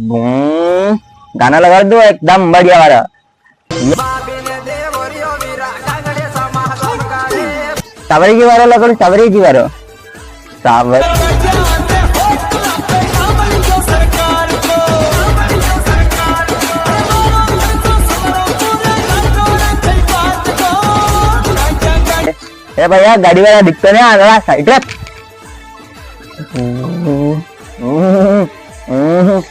गाना लगा दो एकदम बढ़िया वाला। सावरी की वारो लगो, सावरी की वारो, सावर ए भैया गाड़ी वाला दिखते नहीं आ साइड रे।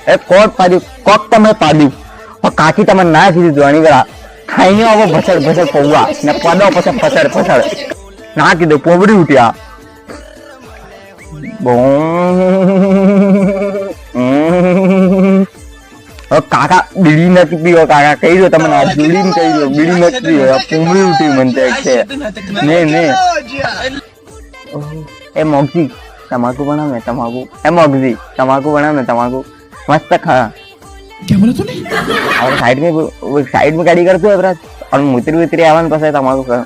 ए कोट पाडी कोक तमे पाडी और काकी तमे ना कीधुं જોણી વેળા ખાઈને આવો ભસડ ભસડ પોવા ને પાડો પછી ફસડ ફસડ ના કીધું પોબડી ઉઠ્યા બો કાકા બીડી નથી પીવો કાકા કહી દો તમને આ બીડી ને કહી દો બીડી નથી પીવો આ પોબડી ઉઠી મને છે ને ને એ મોગજી तमाकू बनाओ ना तमाकू ए मोगजी तमाकू बनाओ ना तमाकू मस्त खा। क्या बोला तूने? और साइड में गाड़ी करते है और मुतरी उतरी आवन पसे तमाकू खा।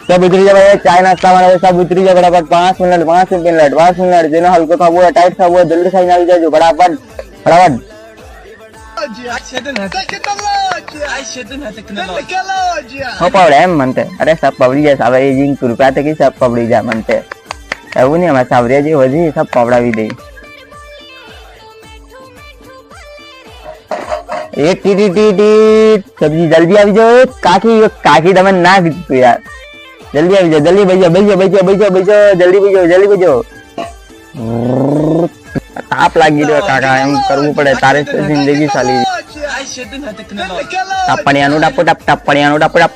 सब उतरी जा भाई चाय नाश्ता वाला सब उतरी जा फटाफट 5 मिनट जेना हल्को था वो टाइट था वो जल्दी खाई ना जाओ फटाफट फटाफट। हो पवड़े एम मनते अरे सब पवड़ी जाए सावरिया जी कृपया थे कि सब पवड़ी जाए मनते એવું નહીં અમારે સાવરિયા जी વધી सब પવડાવી દે। एक टी टी टी सब्जी जल्दी આવી જાઓ કાકી કાકી તમે ના કીધું યાર जल्दी આવી જાઓ जल्दी बैठो जल्दी बैठो ताप लागी રહ્યો કાકા એમ કરવું પડે તારે જિંદગી ચાલી ટપણિયાનું ટપો ટપ ટપણિયાનું ટપો ટપ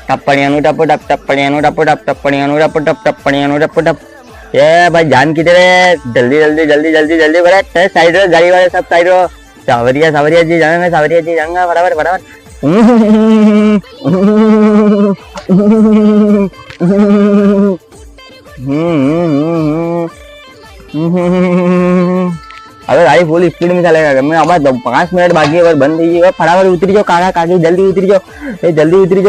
ટપણિયાનું ટપો ટપ ટપણિયાનું ટપો ટપ ટપણિયાનું ટપો ટપ ટપણિયાનું ટપો ટપ એ ભાઈ જાન કિધરે जल्दी बड़ा साइड रो गाड़ी वाले सब साइड रो सावरिया जी जाएंगे बराबर अगर गाड़ी फुल स्पीड में चलेगा मैं अब 5 मिनट बाकी अगर बंद थी गई फटाफट उतरी जाओ काका काकी जल्दी उतरी जाओ जल्दी उतरी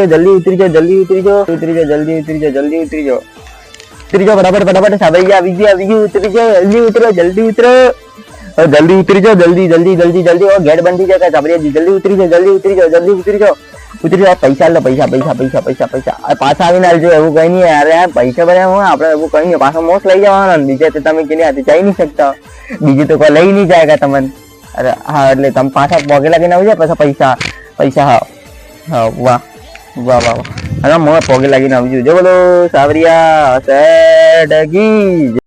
जाओ फटाफट सावरिया अभी उतरी जाओ जल्दी उतरी जाओ जल्दी और गेट बंद थी जाएगा सावरिया जी जल्दी उतरी जाओ पैसा लो पैसा पाछा आવીને આલજો એવું કઈ નહીં યાર પૈસા ભર્યા હું આપણે એવું કઈ નહીં પાછો મોસ લઈ જવાનો ને બીજે તો તમે કેની હાથે જઈ નહીં શકતા બીજે તો કોઈ લઈ નહીં જાયગા તમને અરે હા એટલે તમે પાછા પોગે લાગીને આવજો પછી પૈસા હા વાહ અરે મોં પોગે લાગીને આવજો જો બોલો સાવરિયા સેટ કી